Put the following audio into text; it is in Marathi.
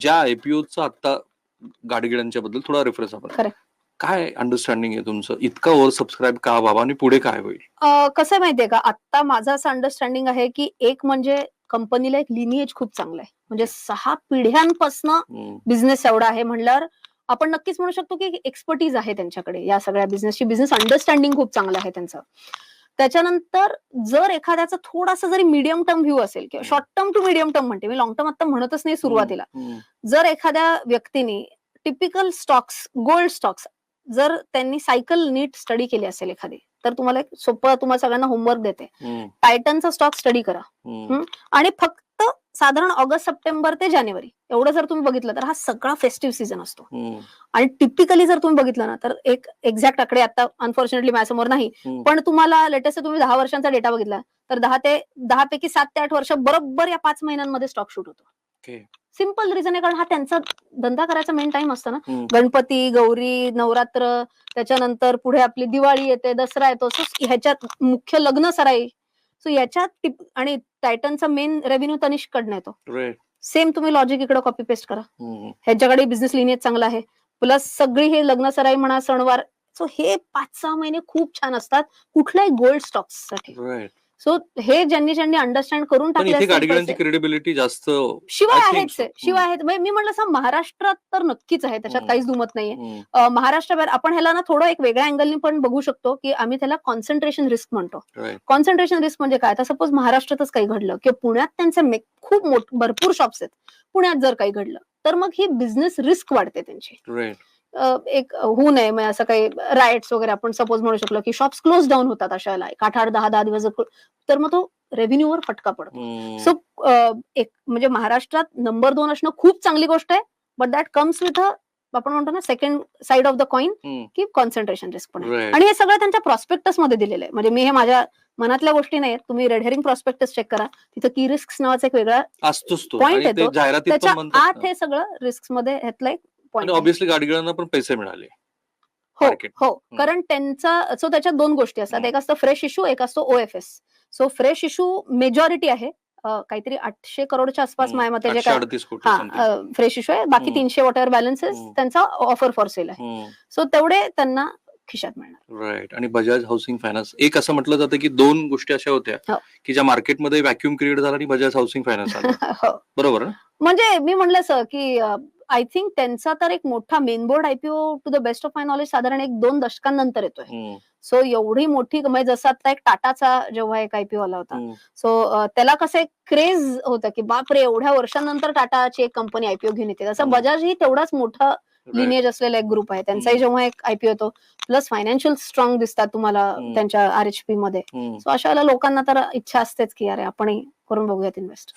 ज्या आयपीओचा आता गाडगिळांच्या बद्दल थोडा रेफरन्स आपण खरं काय अंडरस्टँडिंग आहे तुमचं, इतका ओव्हर सबस्क्राईब का व्हावा आणि पुढे काय होईल? कसं आहे माहितीये का, आता माझं असं अंडरस्टँडिंग आहे की एक म्हणजे कंपनीला एक लिनिएज खूप चांगलं आहे, म्हणजे 6 पिढ्यांपासनं बिझनेस एवढा आहे म्हणल्यावर आपण नक्कीच म्हणू शकतो की एक्सपर्टीज आहे त्यांच्याकडे या सगळ्या बिझनेसची. बिझनेस अंडरस्टँडिंग खूप चांगलं आहे त्यांचं. त्याच्यानंतर जर एखाद्याचा थोडासा जरी मीडियम टर्म व्ह्यू असेल किंवा short term to medium term म्हणते मी, लॉंग टर्म आता म्हणतच नाही सुरुवातीला. जर एखाद्या व्यक्तीने टिपिकल स्टॉक्स, गोल्ड स्टॉक्स जर त्यांनी सायकल नीट स्टडी केली असेल एखादी, तर तुम्हाला एक सोपं, तुम्हाला सगळ्यांना होमवर्क देते. टायटनचा स्टॉक स्टडी करा आणि फक्त साधारण ऑगस्ट सप्टेंबर ते जानेवारी एवढं जर तुम्ही बघितलं तर हा सगळा फेस्टिव्ह सीझन असतो. आणि टिपिकली जर तुम्ही बघितलं ना तर एक एक्झॅक्ट आकडे आता अनफॉर्च्युनेटली माझ्यासमोर नाही, पण तुम्हाला लेटेस्ट तुम्ही 10 वर्षांचा डेटा बघितला तर 10 पैकी 7 ते 8 वर्ष बरोबर या 5 महिन्यांमध्ये स्टॉक शूट होतो. सिंपल रिझन आहे, कारण हा त्यांचा धंदा करायचा मेन टाइम असतो ना. गणपती, गौरी, नवरात्र, त्याच्यानंतर पुढे आपली दिवाळी येते, दसरा येतो, ह्याच्यात मुख्य लग्न सराई. सो याच्यात आणि टायटनचा मेन रेव्हेन्यू तनिष्ककडनं येतो. सेम तुम्ही लॉजिक इकडे कॉपी पेस्ट करा. ह्याच्याकडे बिझनेस लिनिएज चांगला आहे, प्लस सगळी हे लग्न सराई म्हणा, सणवार. सो हे 5-6 महिने खूप छान असतात कुठल्याही गोल्ड स्टॉक्स साठी. सो हे ज्यांनी अंडरस्टँड करून टाकले गाडगिळांची क्रेडिबिलिटी जास्त शिवाय आहेच, शिवाय आहेत. मी म्हटलं असं महाराष्ट्रात तर नक्कीच आहे, त्याच्यात काहीच दुमत नाहीये. महाराष्ट्राबाहेर आपण ह्याला ना थोडं एक वेगळ्या अँगलनी पण बघू शकतो की आम्ही त्याला कॉन्सन्ट्रेशन रिस्क म्हणतो. कॉन्सन्ट्रेशन रिस्क म्हणजे काय, तर सपोज महाराष्ट्रातच काही घडलं किंवा पुण्यात त्यांचे खूप भरपूर शॉप्स आहेत, पुण्यात जर काही घडलं तर मग ही बिझनेस रिस्क वाढते त्यांची. एक होऊ नये म्हणजे असं काही रायट्स वगैरे आपण सपोज म्हणू शकलो की शॉप्स क्लोज डाऊन होतात अशाला 8-10 दिवस, तर मग तो रेव्हेन्यूवर फटका पडतो. सो एक म्हणजे महाराष्ट्रात नंबर 2 असणं खूप चांगली गोष्ट आहे, बट दॅट कम्स विथ आपण म्हणतो ना second side of the coin की कॉन्सन्ट्रेशन रिस्क पण आहे. आणि हे सगळं त्यांच्या प्रॉस्पेक्टस मध्ये दिलेलं आहे, म्हणजे मी हे माझ्या मनातल्या गोष्टी नाहीत. तुम्ही रेड हेरिंग प्रॉस्पेक्टस चेक करा, तिथं की रिस्क नावाचा एक वेगळा पॉइंट येतो, त्याच्या आत हे सगळं रिस्क मध्ये ह्यातलं एक पॉइंट. ऑब्व्हियसली गाडगिळांना पण पैसे मिळाले. हो, कारण त्यांचा त्याच्यात 2 गोष्टी असतात, एक असतं फ्रेश इश्यू, एक असतो OFS. So fresh issue majority आहे, काहीतरी 800 करोडच्या आसपास माझ्या मते जे काय फ्रेश इश्यू आहे, बाकी 300 वॉटर बॅलन्सेस त्यांचा ऑफर फॉर सेल आहे. सो तेवढे त्यांना खिशात मिळणार. राईट. आणि बजाज हाऊसिंग फायनान्स, एक असं म्हटलं जातं की 2 गोष्टी अशा होत्या की ज्या मार्केटमध्ये व्हॅक्युम क्रिएट झाला आणि बजाज हाऊसिंग फायनान्स आला. बरोबर ना? म्हणजे मी म्हणलं असं की आय थिंक त्यांचा तर एक मोठा main board IPO to the best of my knowledge साधारण 1-2 दशकांनंतर येतोय. सो एवढी मोठी, म्हणजे जसं आता एक टाटाचा जेव्हा एक आयपीओ आला होता, सो त्याला कसं एक क्रेज होतं की बापरे एवढ्या वर्षांनंतर टाटाची एक कंपनी आयपीओ घेऊन येते. तसं बजाज ही तेवढाच मोठा लिनिएज असलेला एक ग्रुप आहे, त्यांचाही जेव्हा एक आयपीओ येतो, प्लस फायनान्शियल स्ट्रॉंग दिसतात तुम्हाला त्यांच्या आरएचपी मध्ये. सो अशा लोकांना तर इच्छा असतेच की अरे आपणही करून बघूयात इन्व्हेस्ट.